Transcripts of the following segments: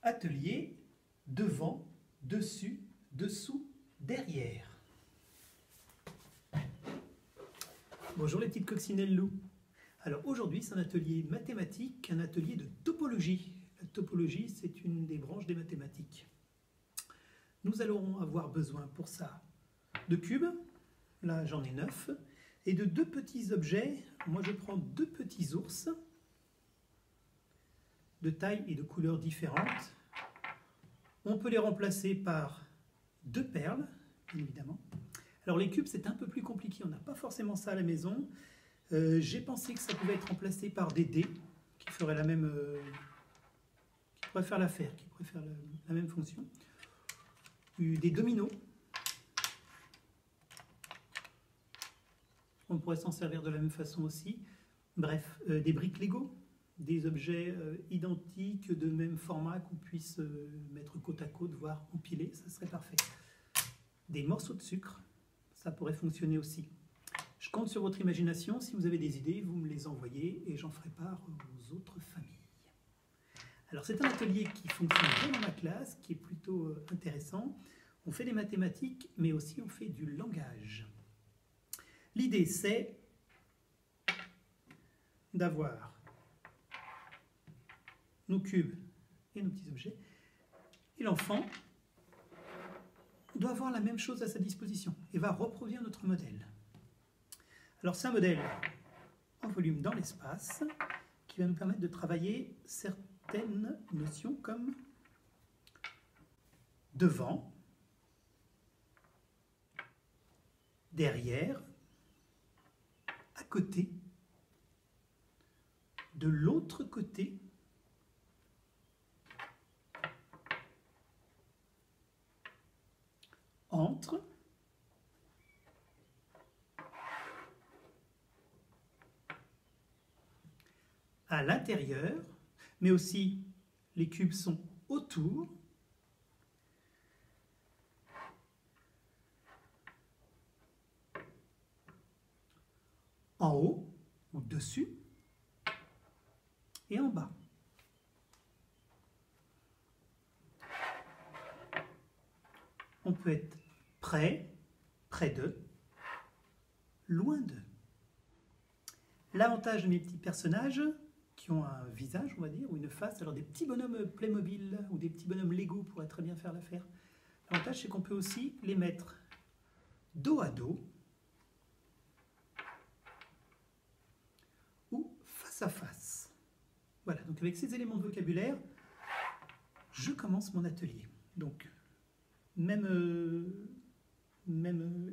Atelier devant, dessus, dessous, derrière. Bonjour les petites coccinelles loups. Alors aujourd'hui c'est un atelier mathématique, un atelier de topologie. La topologie c'est une des branches des mathématiques. Nous allons avoir besoin pour ça de cubes, là j'en ai 9, et de deux petits objets. Moi je prends deux petits ours de taille et de couleurs différentes. On peut les remplacer par deux perles, bien évidemment. Alors les cubes, c'est un peu plus compliqué, on n'a pas forcément ça à la maison. J'ai pensé que ça pouvait être remplacé par des dés, qui feraient la même... qui pourraient faire l'affaire, qui pourraient faire la même fonction. Des dominos. On pourrait s'en servir de la même façon aussi. Bref, des briques Lego. Des objets identiques de même format qu'on puisse mettre côte à côte, voire empiler, ça serait parfait. Des morceaux de sucre, ça pourrait fonctionner aussi. Je compte sur votre imagination, si vous avez des idées, vous me les envoyez et j'en ferai part aux autres familles. Alors c'est un atelier qui fonctionne bien dans ma classe, qui est plutôt intéressant. On fait des mathématiques, mais aussi on fait du langage. L'idée c'est d'avoir nos cubes et nos petits objets, et l'enfant doit avoir la même chose à sa disposition et va reproduire notre modèle. Alors c'est un modèle en volume dans l'espace qui va nous permettre de travailler certaines notions comme devant, derrière, à côté, de l'autre côté, entre, à l'intérieur, mais aussi les cubes sont autour, en haut ou dessus, et en bas. On peut être près, près d'eux, loin d'eux. L'avantage de mes petits personnages, qui ont un visage, on va dire, ou une face, alors des petits bonhommes Playmobil ou des petits bonhommes Lego pourraient très bien faire l'affaire. L'avantage, c'est qu'on peut aussi les mettre dos à dos ou face à face. Voilà, donc avec ces éléments de vocabulaire, je commence mon atelier. Donc, même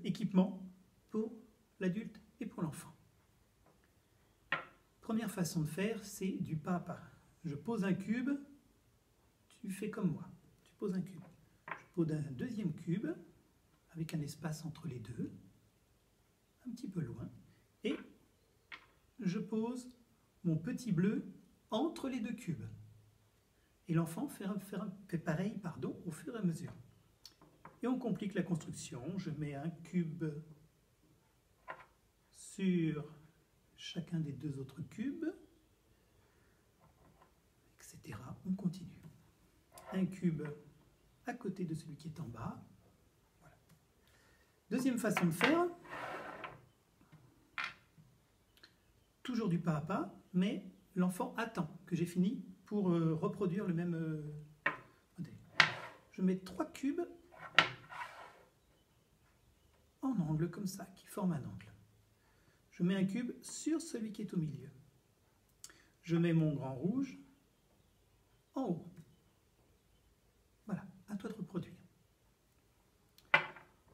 équipement pour l'adulte et pour l'enfant. Première façon de faire, c'est du pas à pas. Je pose un cube, tu fais comme moi. Tu poses un cube. Je pose un deuxième cube, avec un espace entre les deux, un petit peu loin, et je pose mon petit bleu entre les deux cubes. Et l'enfant fait pareil, au fur et à mesure. Et on complique la construction. Je mets un cube sur chacun des deux autres cubes, etc. On continue. Un cube à côté de celui qui est en bas. Voilà. Deuxième façon de faire. Toujours du pas à pas, mais l'enfant attend que j'ai fini pour reproduire le même modèle. Je mets 3 cubes en angle comme ça, qui forment un angle. Je mets un cube sur celui qui est au milieu. Je mets mon grand rouge en haut. Voilà, à toi de reproduire.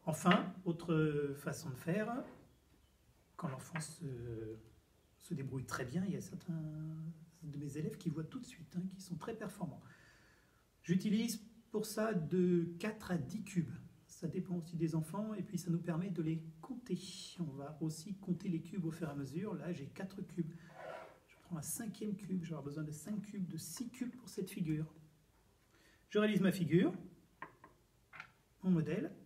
Enfin, autre façon de faire, quand l'enfant se débrouille très bien, il y a certains de mes élèves qui voient tout de suite, qui sont très performants. J'utilise pour ça de 4 à 10 cubes. Ça dépend aussi des enfants et puis ça nous permet de les compter. On va aussi compter les cubes au fur et à mesure. Là, j'ai 4 cubes. Je prends un 5e cube. Je vais avoir besoin de 5 cubes, de 6 cubes pour cette figure. Je réalise ma figure, mon modèle.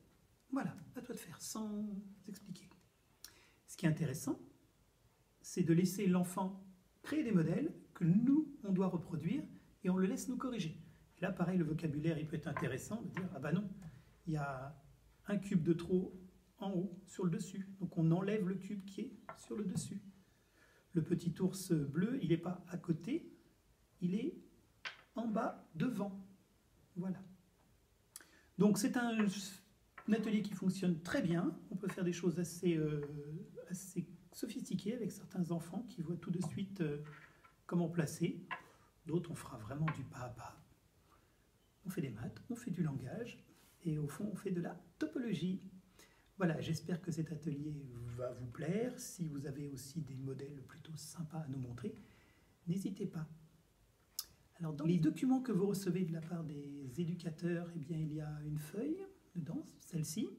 Voilà, à toi de faire, sans expliquer. Ce qui est intéressant, c'est de laisser l'enfant créer des modèles que nous, on doit reproduire et on le laisse nous corriger. là, pareil, le vocabulaire, il peut être intéressant de dire, ah bah non, il y a un cube de trop en haut, sur le dessus. Donc on enlève le cube qui est sur le dessus. Le petit ours bleu, il n'est pas à côté, il est en bas, devant. Voilà. Donc c'est un atelier qui fonctionne très bien. On peut faire des choses assez sophistiquées avec certains enfants qui voient tout de suite comment placer. D'autres, on fera vraiment du pas à pas. On fait des maths, on fait du langage et au fond, on fait de la topologie. Voilà, j'espère que cet atelier va vous plaire. Si vous avez aussi des modèles plutôt sympas à nous montrer, n'hésitez pas. Alors, dans les documents que vous recevez de la part des éducateurs, eh bien, il y a une feuille dedans, celle-ci.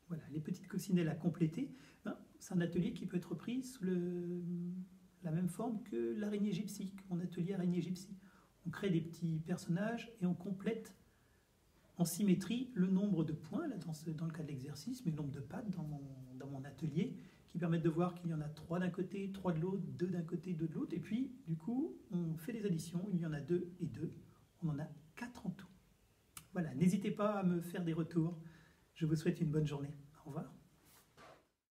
Voilà, les petites coccinelles à compléter. C'est un atelier qui peut être pris sous la même forme que l'araignée gypsy, mon atelier araignée gypsy. On crée des petits personnages et on complète en symétrie le nombre de points, là, dans le cas de l'exercice, mais le nombre de pattes dans mon atelier, qui permettent de voir qu'il y en a 3 d'un côté, 3 de l'autre, 2 d'un côté, 2 de l'autre, et puis du coup on fait des additions, il y en a 2 et 2, on en a 4 en tout. Voilà, n'hésitez pas à me faire des retours, je vous souhaite une bonne journée.